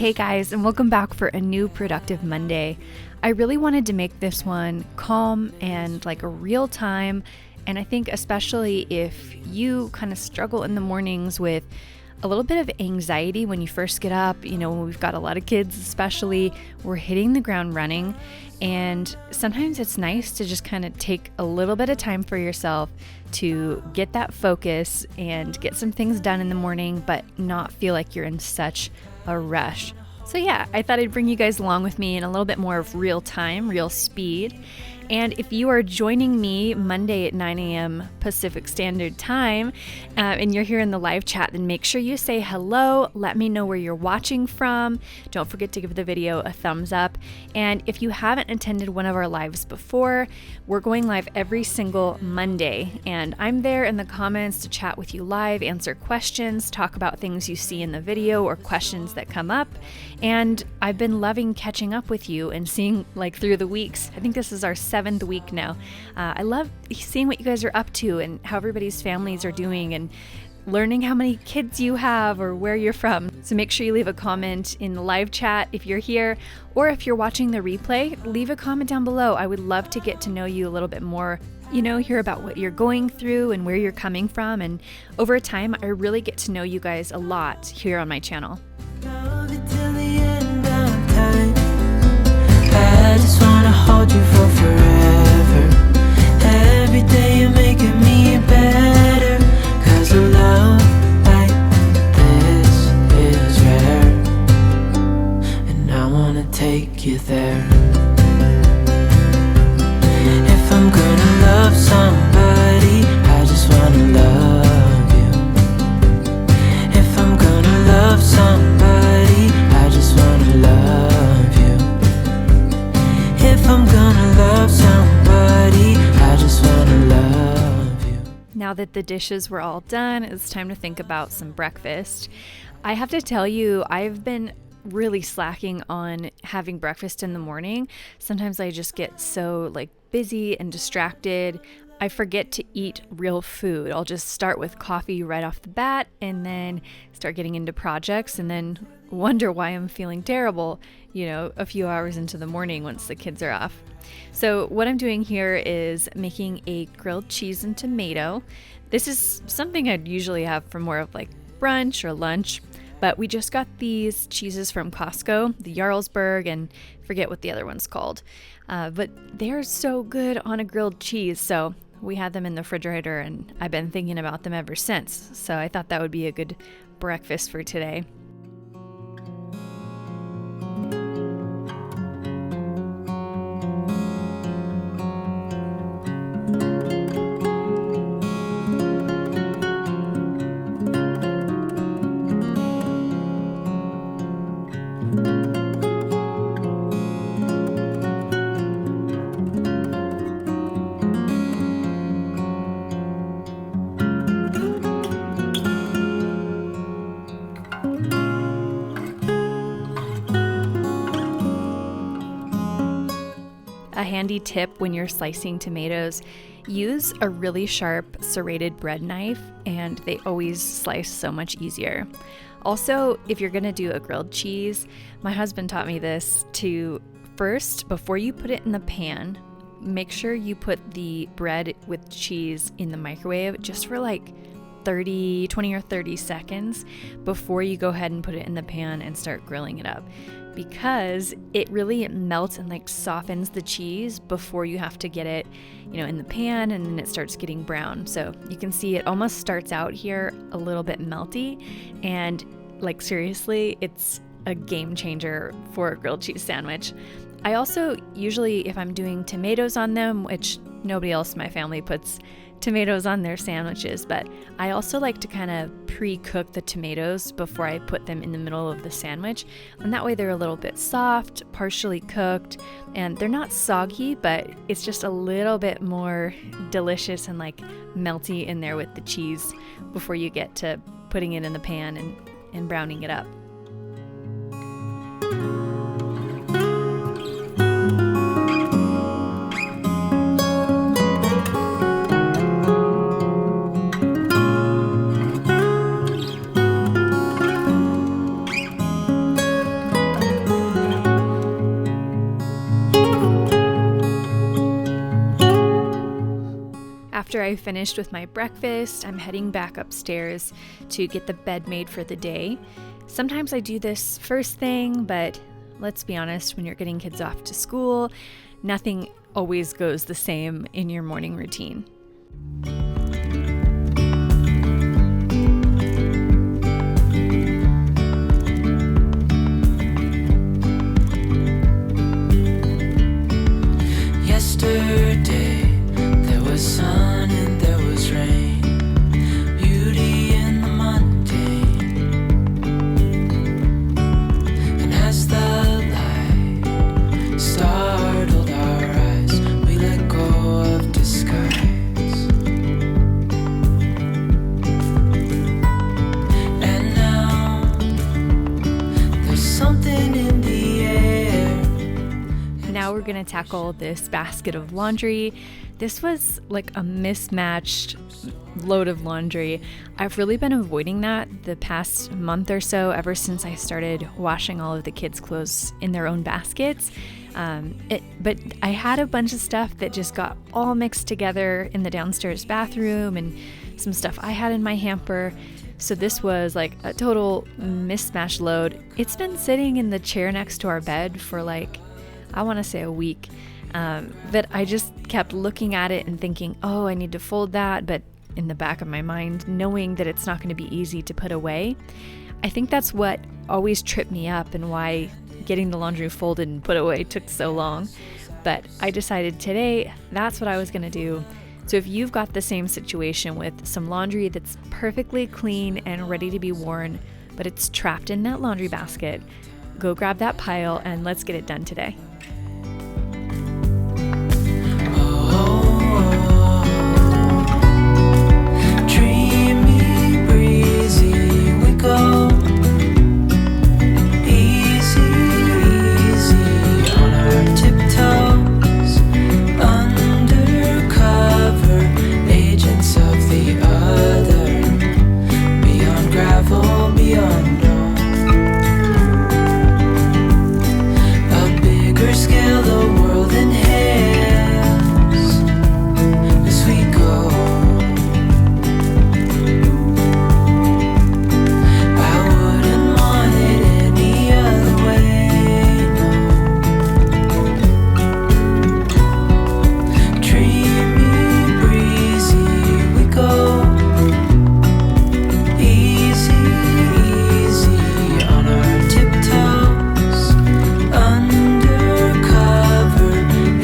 Hey guys, and welcome back for a new productive Monday. I really wanted to make this one calm and like a real time. And I think especially if you kind of struggle in the mornings with a little bit of anxiety when you first get up, when we've got a lot of kids, especially, we're hitting the ground running. And sometimes it's nice to just kind of take a little bit of time for yourself to get that focus and get some things done in the morning, but not feel like you're in such a rush. So yeah, I thought I'd bring you guys along with me in a little bit more of real time, real speed. And if you are joining me Monday at 9 a.m. Pacific Standard Time, and you're here in the live chat, then make sure you say hello. Let me know where you're watching from. Don't forget to give the video a thumbs up. And if you haven't attended one of our lives before, we're going live every single Monday. And I'm there in the comments to chat with you live, answer questions, talk about things you see in the video or questions that come up. And I've been loving catching up with you and seeing through the weeks. I think this is our 7th week now. I love seeing what you guys are up to and how everybody's families are doing and learning how many kids you have or where you're from. So make sure you leave a comment in the live chat if you're here, or if you're watching the replay, leave a comment down below. I would love to get to know you a little bit more, hear about what you're going through and where you're coming from. And over time, I really get to know you guys a lot here on my channel. I just wanna hold you for forever. Every day you're making me better. 'Cause a love like this is rare, and I wanna take you there. If I'm gonna love somebody, I just wanna love you. If I'm gonna love somebody, I just wanna love. If I'm gonna love somebody, I just wanna love you. Now that the dishes were all done, it's time to think about some breakfast. I have to tell you, I've been really slacking on having breakfast in the morning. Sometimes I just get so busy and distracted. I forget to eat real food. I'll just start with coffee right off the bat and then start getting into projects and then wonder why I'm feeling terrible, a few hours into the morning once the kids are off. So what I'm doing here is making a grilled cheese and tomato. This is something I'd usually have for more of brunch or lunch, but we just got these cheeses from Costco, the Jarlsberg, and forget what the other one's called. But they're so good on a grilled cheese, so we had them in the refrigerator and I've been thinking about them ever since. So I thought that would be a good breakfast for today. A handy tip when you're slicing tomatoes, use a really sharp serrated bread knife and they always slice so much easier. Also, if you're gonna do a grilled cheese, my husband taught me this to first, before you put it in the pan, make sure you put the bread with cheese in the microwave just for 20 or 30 seconds before you go ahead and put it in the pan and start grilling it up, because it really melts and softens the cheese before you have to get it, in the pan, and then it starts getting brown. So you can see it almost starts out here a little bit melty, and seriously, it's a game changer for a grilled cheese sandwich. I also usually, if I'm doing tomatoes on them, which nobody else in my family puts tomatoes on their sandwiches, but I also like to kind of pre-cook the tomatoes before I put them in the middle of the sandwich, and that way they're a little bit soft, partially cooked, and they're not soggy, but it's just a little bit more delicious and melty in there with the cheese before you get to putting it in the pan and browning it up. after I finished with my breakfast, I'm heading back upstairs to get the bed made for the day. Sometimes I do this first thing, but let's be honest, when you're getting kids off to school, nothing always goes the same in your morning routine. Yesterday, there was sun and there was rain, beauty in the mundane. And as the light startled our eyes, we let go of disguise. And now, there's something in the air. Now we're going to tackle this basket of laundry. This was like a mismatched load of laundry. I've really been avoiding that the past month or so, ever since I started washing all of the kids' clothes in their own baskets. But I had a bunch of stuff that just got all mixed together in the downstairs bathroom and some stuff I had in my hamper. So this was like a total mismatched load. It's been sitting in the chair next to our bed for I want to say a week. But I just kept looking at it and thinking, oh, I need to fold that. But in the back of my mind, knowing that it's not going to be easy to put away. I think that's what always tripped me up and why getting the laundry folded and put away took so long. But I decided today that's what I was going to do. So if you've got the same situation with some laundry that's perfectly clean and ready to be worn, but it's trapped in that laundry basket, go grab that pile and let's get it done today. Dreamy, breezy, we go. Easy, easy on our tiptoes. Undercover, agents of the other. Beyond gravel, beyond all. A bigger scale, the world inhales as we go. I wouldn't want it any other way, no. Dreamy, breezy, we go. Easy, easy on our tiptoes. Undercover,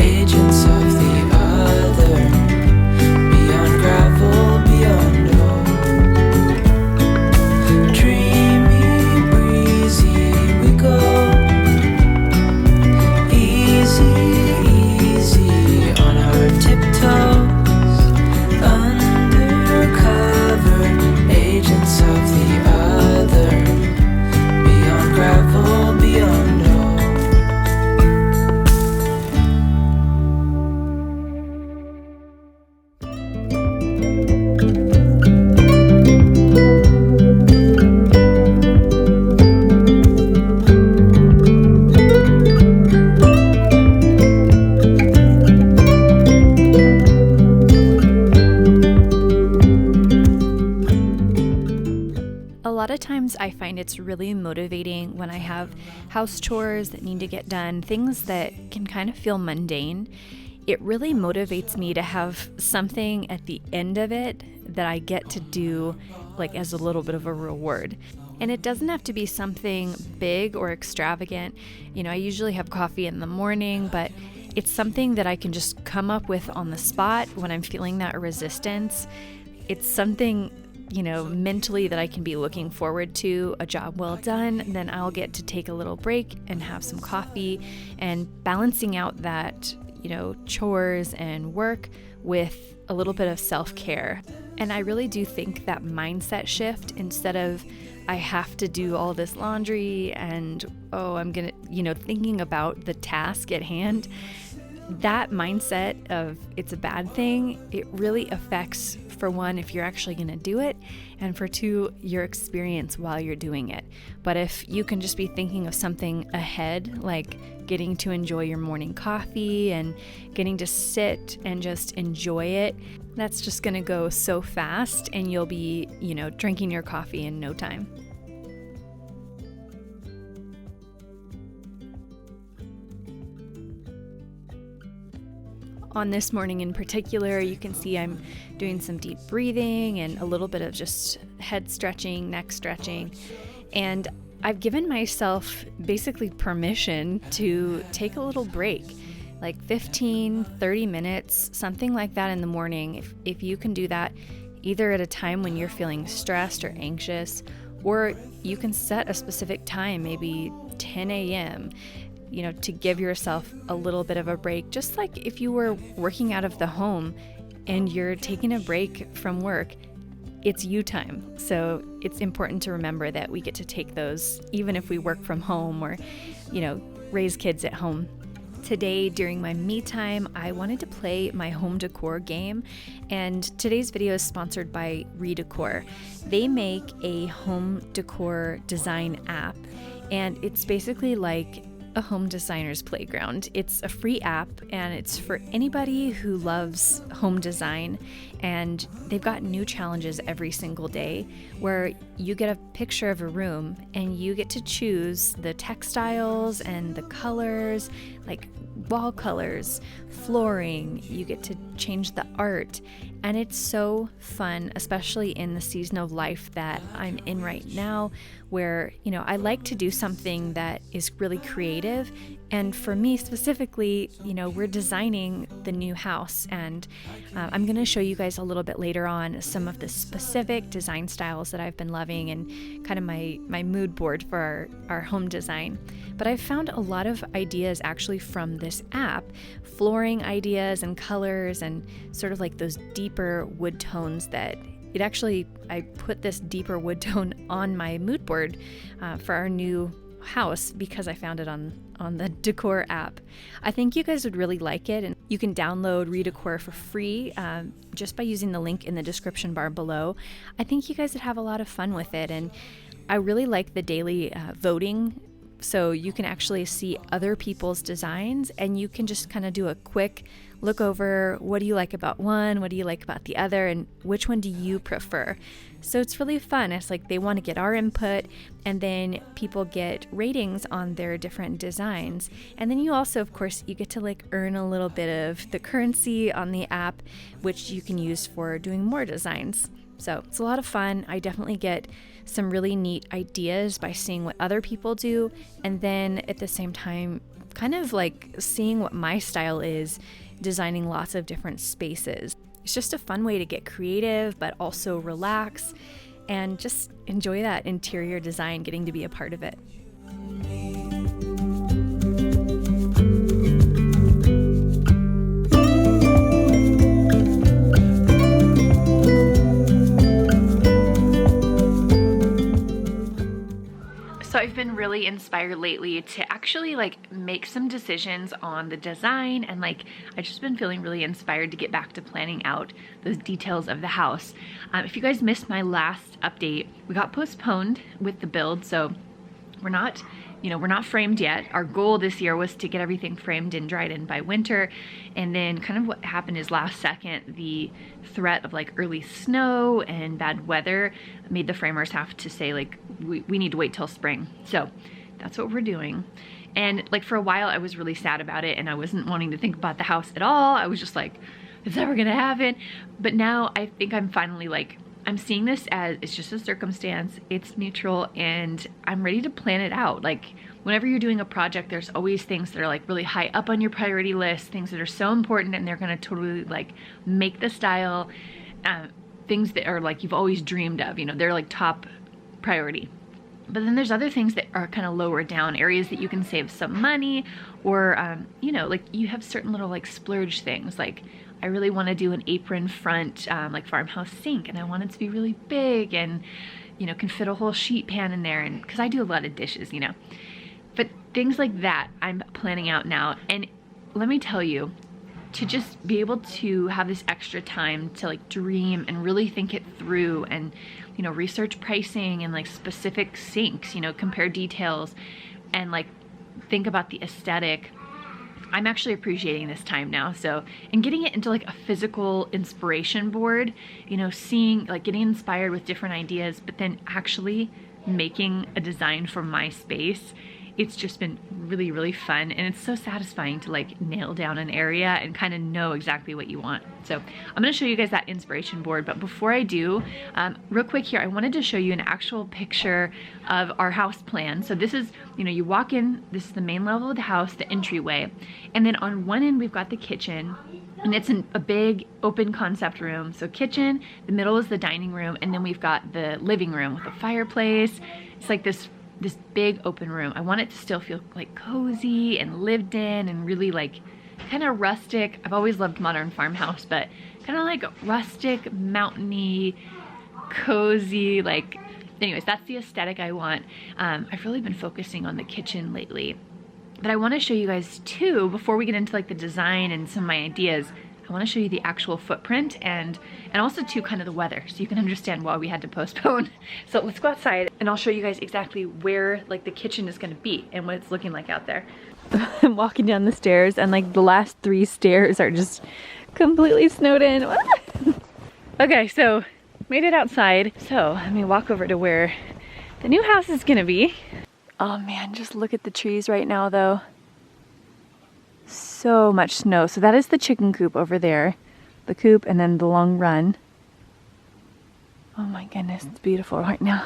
agents of the other. Beyond gravel, beyond all. Dreamy, breezy, we go. Easy, easy on our tiptoes. Undercover, agents of the other. Beyond gravel, beyond all. A lot of times I find it's really motivating when I have house chores that need to get done, things that can kind of feel mundane. It really motivates me to have something at the end of it that I get to do as a little bit of a reward. And it doesn't have to be something big or extravagant. I usually have coffee in the morning, but it's something that I can just come up with on the spot when I'm feeling that resistance. It's something mentally that I can be looking forward to, a job well done, then I'll get to take a little break and have some coffee, and balancing out that, chores and work with a little bit of self-care. And I really do think that mindset shift, instead of I have to do all this laundry and, I'm gonna, thinking about the task at hand, that mindset of it's a bad thing, it really affects, for one, if you're actually going to do it, and for two, your experience while you're doing it. But if you can just be thinking of something ahead, like getting to enjoy your morning coffee and getting to sit and just enjoy it, that's just going to go so fast, and you'll be, drinking your coffee in no time. On this morning in particular, you can see I'm doing some deep breathing and a little bit of just head stretching, neck stretching. And I've given myself basically permission to take a little break, like 15, 30 minutes, something like that in the morning. If you can do that either at a time when you're feeling stressed or anxious, or you can set a specific time, maybe 10 a.m., to give yourself a little bit of a break, just like if you were working out of the home and you're taking a break from work, it's you time. So it's important to remember that we get to take those even if we work from home or, raise kids at home. Today, during my me time, I wanted to play my home decor game, and today's video is sponsored by Redecor. They make a home decor design app, and it's basically like a home designer's playground. It's a free app, and it's for anybody who loves home design, and they've got new challenges every single day where you get a picture of a room and you get to choose the textiles and the colors, like wall colors, flooring. You get to change the art, and it's so fun, especially in the season of life that I'm in right now, where I like to do something that is really creative. And for me specifically, we're designing the new house, and I'm going to show you guys a little bit later on some of the specific design styles that I've been loving and kind of my mood board for our home design. But I've found a lot of ideas actually from this app, flooring ideas and colors and sort of like those deeper wood tones that I put this deeper wood tone on my mood board for our new house because I found it on the Decor app. I think you guys would really like it, and you can download Redecor for free just by using the link in the description bar below. I think you guys would have a lot of fun with it, and I really like the daily voting. So you can actually see other people's designs, and you can just kind of do a quick look over, what do you like about one, what do you like about the other, and which one do you prefer? So it's really fun. It's like they want to get our input, and then people get ratings on their different designs. And then you also, of course, you get to earn a little bit of the currency on the app, which you can use for doing more designs. So it's a lot of fun. I definitely get some really neat ideas by seeing what other people do, and then at the same time kind of seeing what my style is, designing lots of different spaces. It's just a fun way to get creative but also relax and just enjoy that interior design, getting to be a part of it. So I've been really inspired lately to actually make some decisions on the design, and I've just been feeling really inspired to get back to planning out those details of the house. If you guys missed my last update, we got postponed with the build, so we're not framed yet. Our goal this year was to get everything framed and dried in by winter, and then kind of what happened is last second, the threat of early snow and bad weather made the framers have to say we need to wait till spring. So that's what we're doing. And for a while I was really sad about it, and I wasn't wanting to think about the house at all. I was just it's never gonna happen. But now I think I'm finally I'm seeing this as it's just a circumstance, it's neutral, and I'm ready to plan it out. Whenever you're doing a project, there's always things that are really high up on your priority list, things that are so important, and they're gonna totally make the style, things that are you've always dreamed of, they're top priority. But then there's other things that are kind of lower down, areas that you can save some money, or you have certain little splurge things. I really want to do an apron front farmhouse sink, and I want it to be really big and can fit a whole sheet pan in there, and because I do a lot of dishes, but things like that I'm planning out now. And let me tell you, to just be able to have this extra time to like dream and really think it through and, you know, research pricing and like specific sinks, you know, compare details and like think about the aesthetic. I'm actually appreciating this time now. So, and getting it into like a physical inspiration board, you know, seeing, like getting inspired with different ideas, but then actually making a design for my space. It's just been really, really fun. And it's so satisfying to like nail down an area and kind of know exactly what you want. So I'm gonna show you guys that inspiration board. But before I do, real quick here, I wanted to show you an actual picture of our house plan. So this is, you know, you walk in, this is the main level of the house, the entryway. And then on one end, we've got the kitchen. And it's a big open concept room. So kitchen, the middle is the dining room, and then we've got the living room with a fireplace. It's like this big open room. I want it to still feel like cozy and lived in and really like kind of rustic. I've always loved modern farmhouse, but kind of like rustic, mountainy, cozy, like, anyways, that's the aesthetic I want. I've really been focusing on the kitchen lately. But I want to show you guys too, before we get into like the design and some of my ideas, I want to show you the actual footprint and also too kind of the weather, so you can understand why we had to postpone. So let's go outside and I'll show you guys exactly where like the kitchen is going to be and what it's looking like out there. I'm walking down the stairs and like the last 3 stairs are just completely snowed in. Okay, so made it outside. So let me walk over to where the new house is going to be. Oh man, just look at the trees right now though. So much snow. So that is the chicken coop over there. The coop and then the long run. Oh my goodness, it's beautiful right now.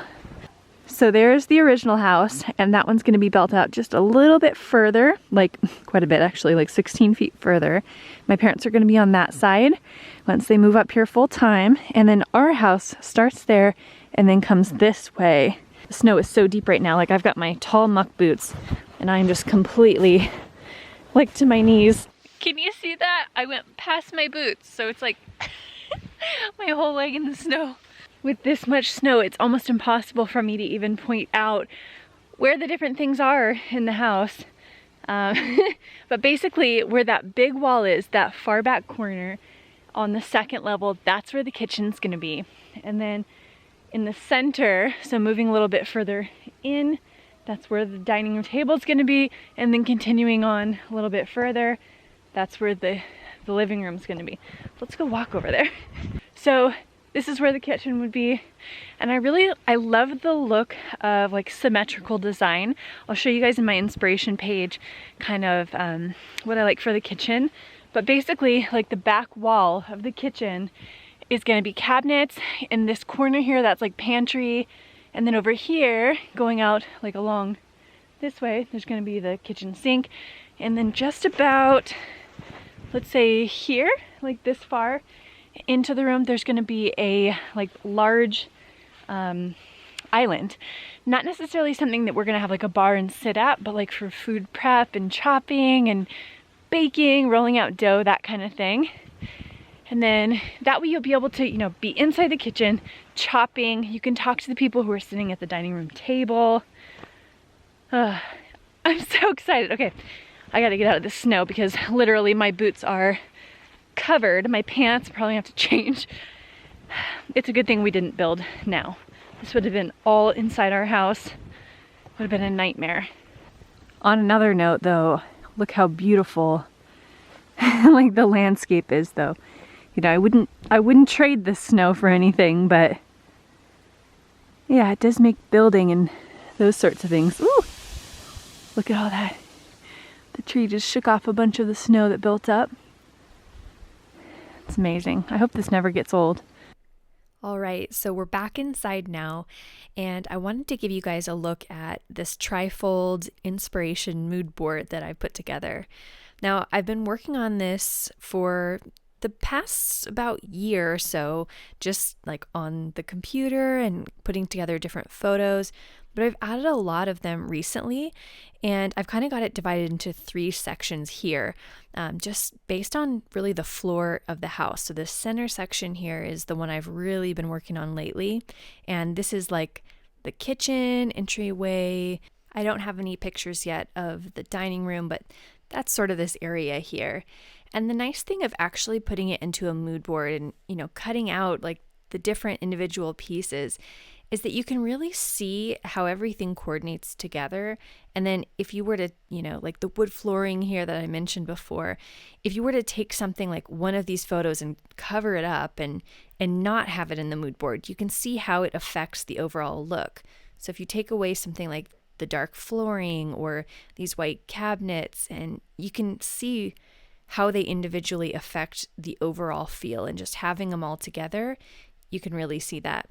So there's the original house, and that one's going to be built out just a little bit further, like quite a bit actually, like 16 feet further. My parents are going to be on that side once they move up here full time, and then our house starts there and then comes this way. The snow is so deep right now, like I've got my tall muck boots and I'm just completely like to my knees. Can you see that? I went past my boots, so it's like my whole leg in the snow. With this much snow, it's almost impossible for me to even point out where the different things are in the house. But basically, where that big wall is, that far back corner on the second level, that's where the kitchen's gonna be. And then in the center, so moving a little bit further in, that's where the dining room table is gonna be. And then continuing on a little bit further, that's where the living room is gonna be. Let's go walk over there. So this is where the kitchen would be. And I love the look of like symmetrical design. I'll show you guys in my inspiration page kind of what I like for the kitchen. But basically, like the back wall of the kitchen is gonna be cabinets. In this corner here, that's like pantry. And then over here, going out like along this way, there's gonna be the kitchen sink. And then just about, let's say here, like this far into the room, there's gonna be a like large island. Not necessarily something that we're gonna have like a bar and sit at, but like for food prep and chopping and baking, rolling out dough, that kind of thing. And then that way you'll be able to, you know, be inside the kitchen, chopping. You can talk to the people who are sitting at the dining room table. I'm so excited. Okay, I gotta get out of the snow because literally my boots are covered. My pants probably have to change. It's a good thing we didn't build now. This would have been all inside our house. Would have been a nightmare. On another note though, look how beautiful like the landscape is though. You know, I wouldn't trade this snow for anything, but yeah, it does make building and those sorts of things. Ooh, look at all that. The tree just shook off a bunch of the snow that built up. It's amazing. I hope this never gets old. All right, so we're back inside now, and I wanted to give you guys a look at this trifold inspiration mood board that I put together. Now, I've been working on this for the past about year or so, just like on the computer and putting together different photos, but I've added a lot of them recently, and I've kind of got it divided into 3 sections here, just based on really the floor of the house. So the center section here is the one I've really been working on lately, and this is like the kitchen, entryway. I don't have any pictures yet of the dining room, but That's sort of this area here. And the nice thing of actually putting it into a mood board and, cutting out like the different individual pieces is that you can really see how everything coordinates together. And then if you were to, like the wood flooring here that I mentioned before, if you were to take something like one of these photos and cover it up and not have it in the mood board, you can see how it affects the overall look. So if you take away something like the dark flooring or these white cabinets, and you can see how they individually affect the overall feel, and just having them all together, you can really see that.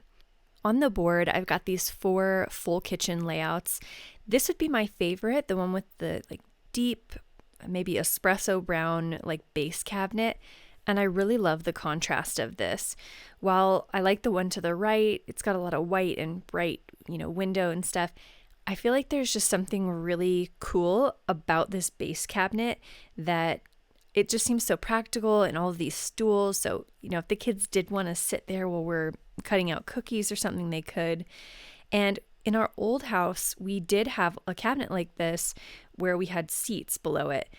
On the board, I've got these 4 full kitchen layouts. This would be my favorite, the one with the like deep, maybe espresso brown like base cabinet. And I really love the contrast of this. While I like the one to the right, it's got a lot of white and bright, window and stuff. I feel like there's just something really cool about this base cabinet that it just seems so practical, and all of these stools. So, if the kids did want to sit there while we're cutting out cookies or something, they could. And in our old house, we did have a cabinet like this where we had seats below it.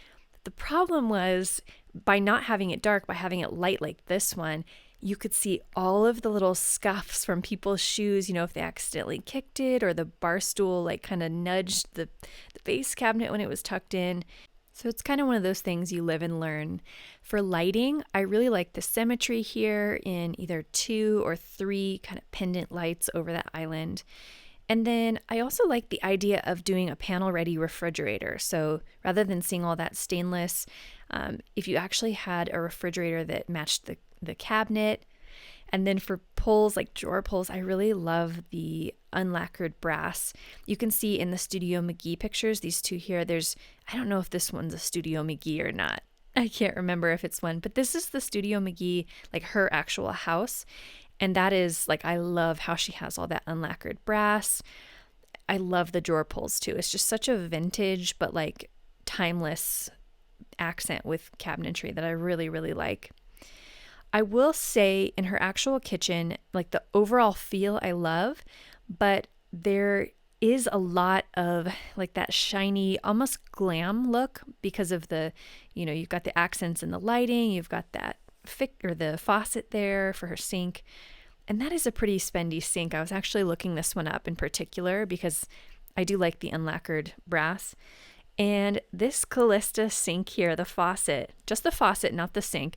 The problem was, by not having it dark, by having it light like this one, you could see all of the little scuffs from people's shoes, if they accidentally kicked it, or the bar stool like kind of nudged the base cabinet when it was tucked in. So it's kind of one of those things you live and learn. For lighting, I really like the symmetry here in either 2 or 3 kind of pendant lights over that island. And then I also like the idea of doing a panel-ready refrigerator. So rather than seeing all that stainless, if you actually had a refrigerator that matched the cabinet. And then for pulls, like drawer pulls, I really love the unlacquered brass. You can see in the Studio McGee pictures, these 2 here, I don't know if this one's a Studio McGee or not. I can't remember if it's one, but this is the Studio McGee, like her actual house. And that is like, I love how she has all that unlacquered brass. I love the drawer pulls too. It's just such a vintage, but like timeless accent with cabinetry that I really, really like. I will say in her actual kitchen, like the overall feel I love, but there is a lot of like that shiny, almost glam look because of the, you've got the accents in the lighting, you've got that the faucet there for her sink. And that is a pretty spendy sink. I was actually looking this one up in particular because I do like the unlacquered brass. And this Callista sink here, the faucet, just the faucet, not the sink,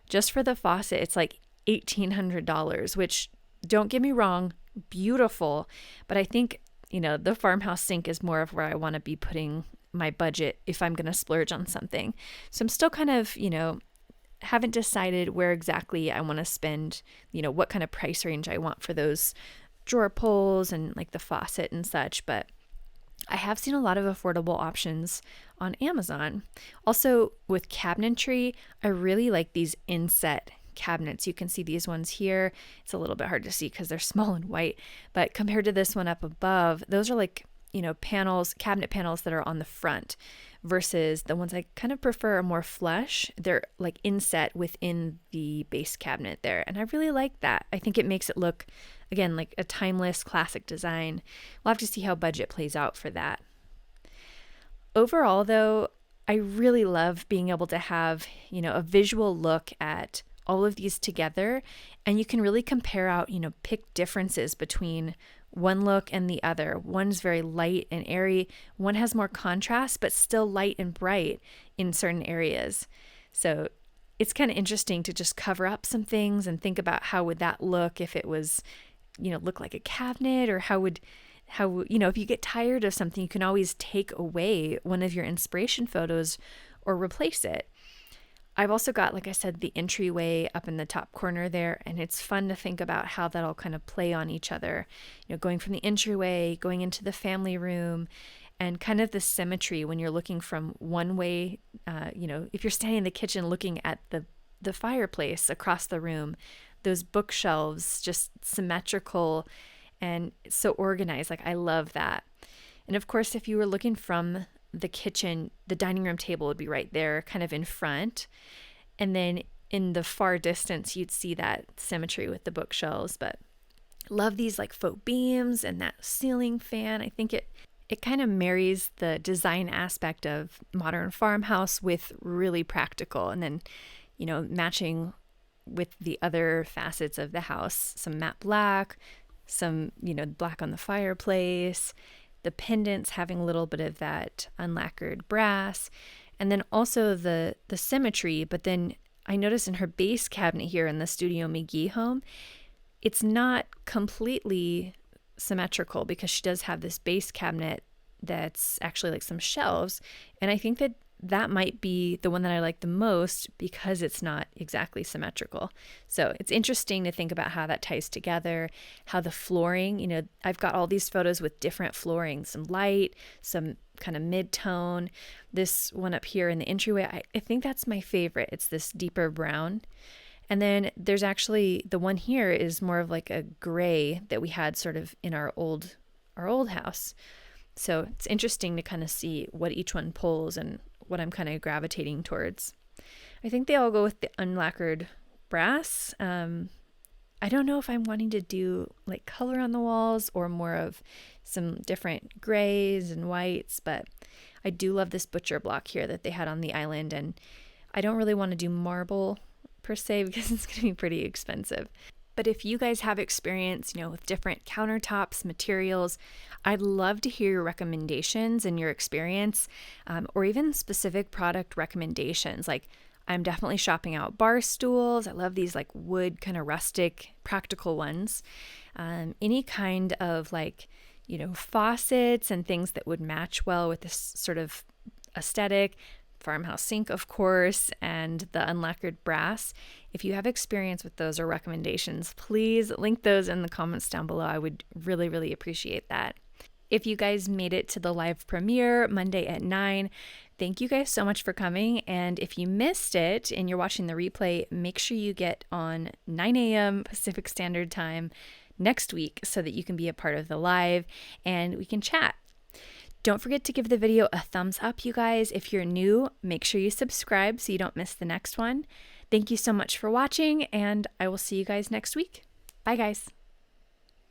just for the faucet, it's like $1,800, which, don't get me wrong, beautiful. But I think, the farmhouse sink is more of where I want to be putting my budget if I'm going to splurge on something. So I'm still kind of, haven't decided where exactly I want to spend, what kind of price range I want for those drawer pulls and like the faucet and such. But I have seen a lot of affordable options on Amazon. Also with cabinetry, I really like these inset cabinets. You can see these ones here. It's a little bit hard to see because they're small and white, but compared to this one up above, those are like, panels, cabinet panels that are on the front versus the ones I kind of prefer are more flush. They're like inset within the base cabinet there. And I really like that. I think it makes it look, again, like a timeless classic design. We'll have to see how budget plays out for that. Overall, though, I really love being able to have, a visual look at all of these together, and you can really compare out, pick differences between one look and the other. One's very light and airy. One has more contrast, but still light and bright in certain areas. So it's kind of interesting to just cover up some things and think about how would that look if it was, look like a cabinet, or how, if you get tired of something, you can always take away one of your inspiration photos or replace it. I've also got, like I said, the entryway up in the top corner there, and it's fun to think about how that'll kind of play on each other, going from the entryway, going into the family room, and kind of the symmetry when you're looking from one way, if you're standing in the kitchen looking at the fireplace across the room, those bookshelves, just symmetrical and so organized. Like, I love that. And of course, if you were looking from the kitchen, the dining room table would be right there, kind of in front. And then in the far distance, you'd see that symmetry with the bookshelves. But love these like faux beams and that ceiling fan. I think it It kind of marries the design aspect of modern farmhouse with really practical, and then, matching with the other facets of the house, some matte black, some, black on the fireplace, the pendants having a little bit of that unlacquered brass, and then also the symmetry. But then I noticed in her base cabinet here in the Studio McGee home, it's not completely symmetrical because she does have this base cabinet that's actually like some shelves. And I think that might be the one that I like the most because it's not exactly symmetrical. So it's interesting to think about how that ties together, how the flooring, I've got all these photos with different flooring, some light, some kind of mid-tone. This one up here in the entryway, I think that's my favorite. It's this deeper brown. And then there's actually the one here is more of like a gray that we had sort of in our old house. So it's interesting to kind of see what each one pulls and what I'm kind of gravitating towards. I think they all go with the unlacquered brass. I don't know if I'm wanting to do like color on the walls or more of some different grays and whites, but I do love this butcher block here that they had on the island. And I don't really want to do marble per se because it's going to be pretty expensive. But if you guys have experience, with different countertops, materials, I'd love to hear your recommendations and your experience, or even specific product recommendations. Like, I'm definitely shopping out bar stools. I love these like wood kind of rustic, practical ones. Any kind of like, faucets and things that would match well with this sort of aesthetic. Farmhouse sink, of course, and the unlacquered brass. If you have experience with those or recommendations, please link those in the comments down below. I would really, really appreciate that. If you guys made it to the live premiere Monday at 9, thank you guys so much for coming. And if you missed it and you're watching the replay, make sure you get on 9 a.m. Pacific Standard Time next week so that you can be a part of the live and we can chat. Don't forget to give the video a thumbs up, you guys. If you're new, make sure you subscribe so you don't miss the next one. Thank you so much for watching, and I will see you guys next week. Bye, guys.